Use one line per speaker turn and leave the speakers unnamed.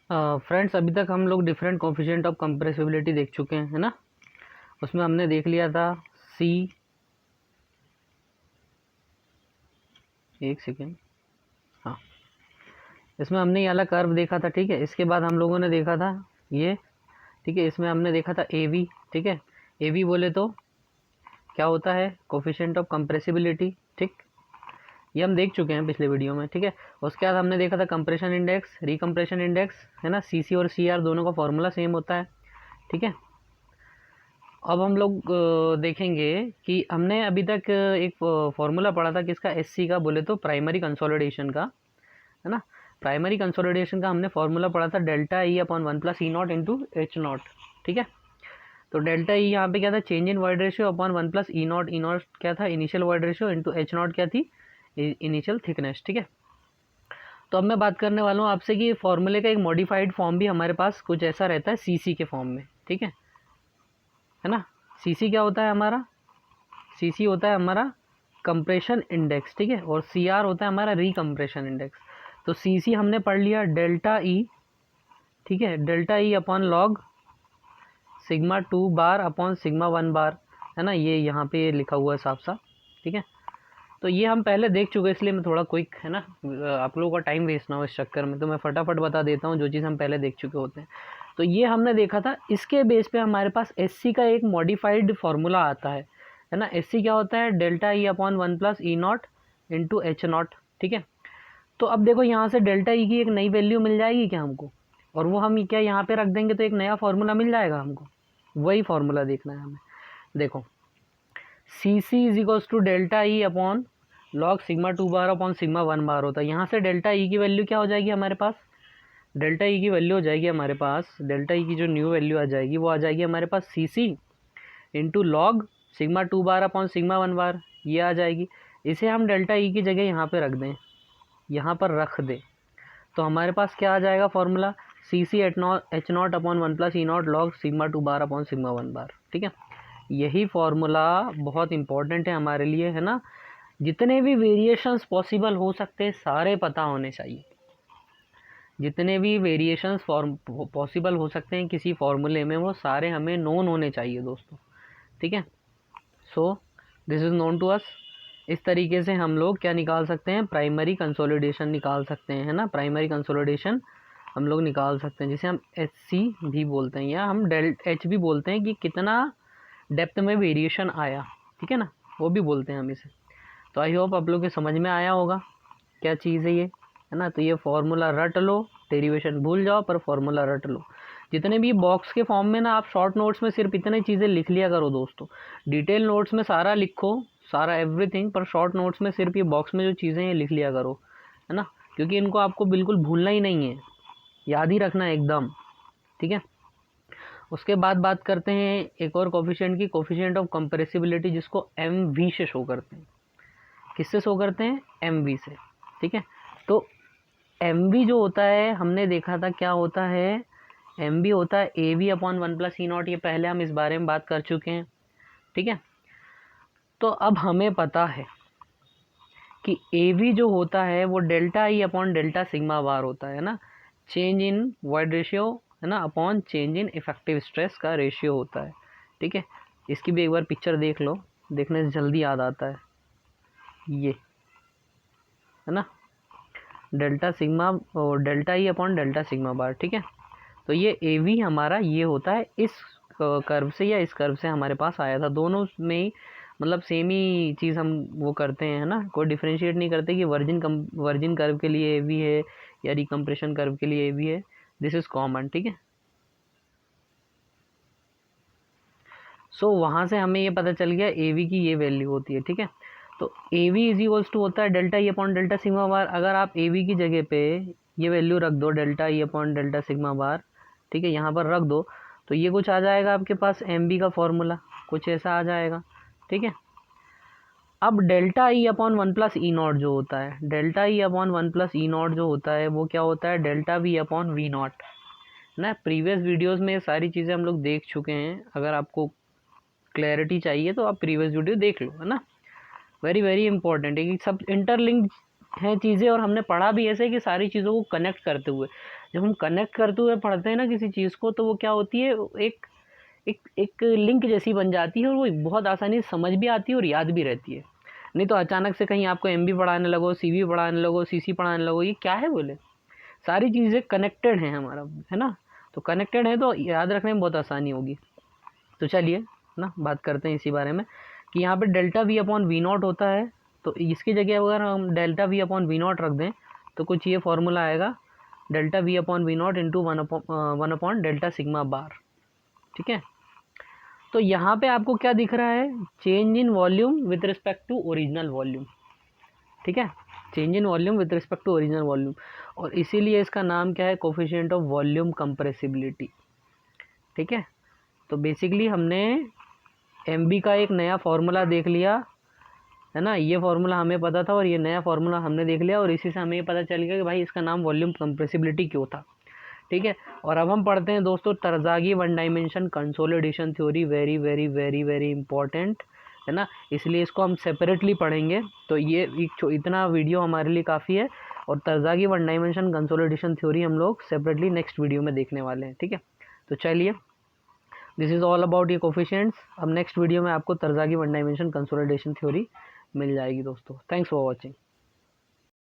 Friends, अभी तक हम लोग डिफरेंट कोफिशिएंट ऑफ कंप्रेसिबिलिटी देख चुके हैं, है ना। उसमें हमने देख लिया था सी, एक सेकेंड, हाँ, इसमें हमने ये वाला कर्व देखा था, ठीक है। इसके बाद हम लोगों ने देखा था ये, ठीक है। इसमें हमने देखा था ए वी, ठीक है। ए वी बोले तो क्या होता है, कोफिशिएंट ऑफ कंप्रेसिबिलिटी, ठीक। ये हम देख चुके हैं पिछले वीडियो में, ठीक है। उसके बाद हमने देखा था कंप्रेशन इंडेक्स, रिकम्प्रेशन इंडेक्स, है ना। सी सी और सी आर दोनों का फॉर्मूला सेम होता है, ठीक है। अब हम लोग देखेंगे कि हमने अभी तक एक फॉर्मूला पढ़ा था किसका, एससी का, बोले तो प्राइमरी कंसोलिडेशन का, है ना। प्राइमरी कंसोलिडेशन का हमने फॉर्मूला पढ़ा था delta E upon 1+E0 into H0, ठीक है। तो डेल्टा ई यहाँ पे क्या था, change in void ratio upon 1+E0, E0 क्या था, initial void ratio, into H0 क्या थी, इनिशियल थिकनेस, ठीक है। तो अब मैं बात करने वाला हूँ आपसे कि फॉर्मूले का एक मॉडिफाइड फॉर्म भी हमारे पास कुछ ऐसा रहता है सीसी के फॉर्म में, ठीक है ना। सीसी क्या होता है हमारा, सीसी होता है हमारा कंप्रेशन इंडेक्स, ठीक है। और सीआर होता है हमारा रिकम्प्रेशन इंडेक्स। तो सीसी हमने पढ़ लिया डेल्टा ई, ठीक है, delta E upon log sigma 2 bar upon sigma 1 बार, है ना। ये यहाँ पे लिखा हुआ है साफ साफ, ठीक है। तो ये हम पहले देख चुके हैं, इसलिए मैं थोड़ा क्विक, है ना, आप लोगों का टाइम वेस्ट ना हो इस चक्कर में, तो मैं फटाफट बता देता हूँ जो चीज़ हम पहले देख चुके होते हैं। तो ये हमने देखा था, इसके बेस पे हमारे पास एससी का एक मॉडिफाइड फार्मूला आता है ना। एससी क्या होता है, delta E upon 1+E0 into H0, ठीक है। तो अब देखो यहाँ से डेल्टा ई की एक नई वैल्यू मिल जाएगी क्या हमको, और वो हम क्या यहाँ पे रख देंगे तो एक नया फार्मूला मिल जाएगा हमको। वही फार्मूला देखना है हमें। देखो C C is equals to delta E upon log sigma 2 bar upon sigma 1 bar होता है। यहाँ से डेल्टा ई की वैल्यू क्या हो जाएगी हमारे पास, डेल्टा ई की वैल्यू हो जाएगी हमारे पास, डेल्टा ई की जो न्यू वैल्यू आ जाएगी वो आ जाएगी हमारे पास C C into log sigma 2 bar upon sigma 1 bar, ये आ जाएगी। इसे हम डेल्टा ई की जगह यहाँ पे रख दें, यहाँ पर रख दें, तो हमारे पास क्या आ जाएगा फॉर्मूला, सी सी H0 upon 1+E0 log sigma 2 bar upon sigma 1 बार, ठीक है। यही फॉर्मूला बहुत इंपॉर्टेंट है हमारे लिए, है ना। जितने भी वेरिएशंस पॉसिबल हो सकते हैं सारे पता होने चाहिए, जितने भी वेरिएशंस पॉसिबल हो सकते हैं किसी फॉर्मूले में वो सारे हमें नोन होने चाहिए दोस्तों, ठीक है। So this is known to us. इस तरीके से हम लोग क्या निकाल सकते हैं, प्राइमरी कंसोलिडेशन निकाल सकते हैं, है ना। प्राइमरी कंसोलिडेशन हम लोग निकाल सकते हैं, जिसे हम एच सी भी बोलते हैं, या हम डेल एच भी बोलते हैं, कि कितना डेप्थ में वेरिएशन आया, ठीक है ना, वो भी बोलते हैं हम इसे। तो आई होप आप लोग के समझ में आया होगा क्या चीज़ है ये, है ना। तो ये फार्मूला रट लो, डेरिवेशन भूल जाओ पर फार्मूला रट लो। जितने भी बॉक्स के फॉर्म में ना, आप शॉर्ट नोट्स में सिर्फ इतनी चीज़ें लिख लिया करो दोस्तों। डिटेल नोट्स में सारा लिखो, सारा एवरीथिंग, पर शॉर्ट नोट्स में सिर्फ ये बॉक्स में जो चीज़ें हैं लिख लिया करो, है ना। क्योंकि इनको आपको बिल्कुल भूलना ही नहीं है, याद ही रखना है एकदम, ठीक है। उसके बाद बात करते हैं एक और कोफिशिएंट की, कोफिशिएंट ऑफ कंप्रेसिबिलिटी, जिसको एम वी से शो करते हैं। किससे शो करते हैं, एम वी से, ठीक है। तो एम वी जो होता है हमने देखा था क्या होता है, एम वी होता है ए वी अपॉन 1+E0, ये पहले हम इस बारे में बात कर चुके हैं, ठीक है। तो अब हमें पता है कि ए वी जो होता है वो delta E upon delta sigma bar होता है ना, चेंज इन वॉइड रेशियो, है ना, upon change in effective stress का रेशियो होता है, ठीक है। इसकी भी एक बार पिक्चर देख लो, देखने से जल्दी याद आता है, ये है ना, डेल्टा सिग्मा और delta E upon delta sigma bar, ठीक है। तो ये ए वी हमारा ये होता है, इस कर्व से या इस कर्व से हमारे पास आया था, दोनों में ही मतलब सेम ही चीज़ हम वो करते हैं, है ना। कोई डिफ्रेंशिएट नहीं करते कि वर्जिन कर्व के लिए ए वी है या रिकम्प्रेशन कर्व के लिए ए वी है, दिस इज़ कॉमन, ठीक है। सो वहाँ से हमें ये पता चल गया ए वी की ये वैल्यू होती है, ठीक है। तो A V is equals to होता है delta E upon delta sigma bar. अगर आप ए वी की जगह पे ये वैल्यू रख दो, delta E upon delta sigma bar, ठीक है, यहाँ पर रख दो, तो ये कुछ आ जाएगा आपके पास, एम बी का फॉर्मूला कुछ ऐसा आ जाएगा, ठीक है। अब डेल्टा ई अपॉन 1+E0 जो होता है, डेल्टा ई अपॉन 1+E0 जो होता है वो क्या होता है, delta V upon V naught ना। प्रीवियस वीडियोस में ये सारी चीज़ें हम लोग देख चुके हैं, अगर आपको क्लैरिटी चाहिए तो आप प्रीवियस वीडियो देख लो, है ना। वेरी वेरी इंपॉर्टेंट है कि सब इंटरलिंक हैं चीज़ें, और हमने पढ़ा भी ऐसे कि सारी चीज़ों को कनेक्ट करते हुए। जब हम कनेक्ट करते हुए पढ़ते हैं ना किसी चीज़ को, तो वो क्या होती है, एक एक एक लिंक जैसी बन जाती है, और वो बहुत आसानी से समझ भी आती है और याद भी रहती है। नहीं तो अचानक से कहीं आपको एमबी पढ़ाने लगो, सीवी पढ़ाने लगो, सीसी पढ़ाने लगो, ये क्या है बोले, सारी चीज़ें कनेक्टेड हैं हमारा, है ना। तो कनेक्टेड है तो याद रखने में बहुत आसानी होगी। तो चलिए ना बात करते हैं इसी बारे में कि यहाँ पे delta V upon V naught होता है, तो इसकी जगह अगर हम delta V upon V naught रख दें तो कुछ ये फॉर्मूला आएगा, delta V upon V naught into one upon delta sigma bar. ठीक है, तो यहाँ पे आपको क्या दिख रहा है, change in volume with respect to original volume. ठीक है, change in volume with respect to original volume, और इसीलिए इसका नाम क्या है, कोफिशिएंट ऑफ वॉल्यूम कंप्रेसिबिलिटी। ठीक है, तो बेसिकली हमने एमबी का एक नया फार्मूला देख लिया, है ना, ये फार्मूला हमें पता था और ये नया फार्मूला हमने देख लिया, और इसी से हमें ये पता चल गया कि भाई इसका नाम वॉल्यूम कंप्रेसिबिलिटी क्यों था। ठीक है, और अब हम पढ़ते हैं दोस्तों Terzaghi one dimension consolidation theory, very very very very important, है ना, इसलिए इसको हम सेपरेटली पढ़ेंगे। तो ये इतना वीडियो हमारे लिए काफ़ी है, और तरज़ागी वन डायमेंशन कंसोलिडेशन थ्योरी हम लोग सेपरेटली नेक्स्ट वीडियो में देखने वाले हैं। ठीक है, तो चलिए, दिस इज़ ऑल अबाउट ये कोफिशिएंट्स। अब नेक्स्ट वीडियो में आपको तरज़ागी वन डायमेंशन कंसोलिडेशन थ्योरी मिल जाएगी दोस्तों। Thanks for watching.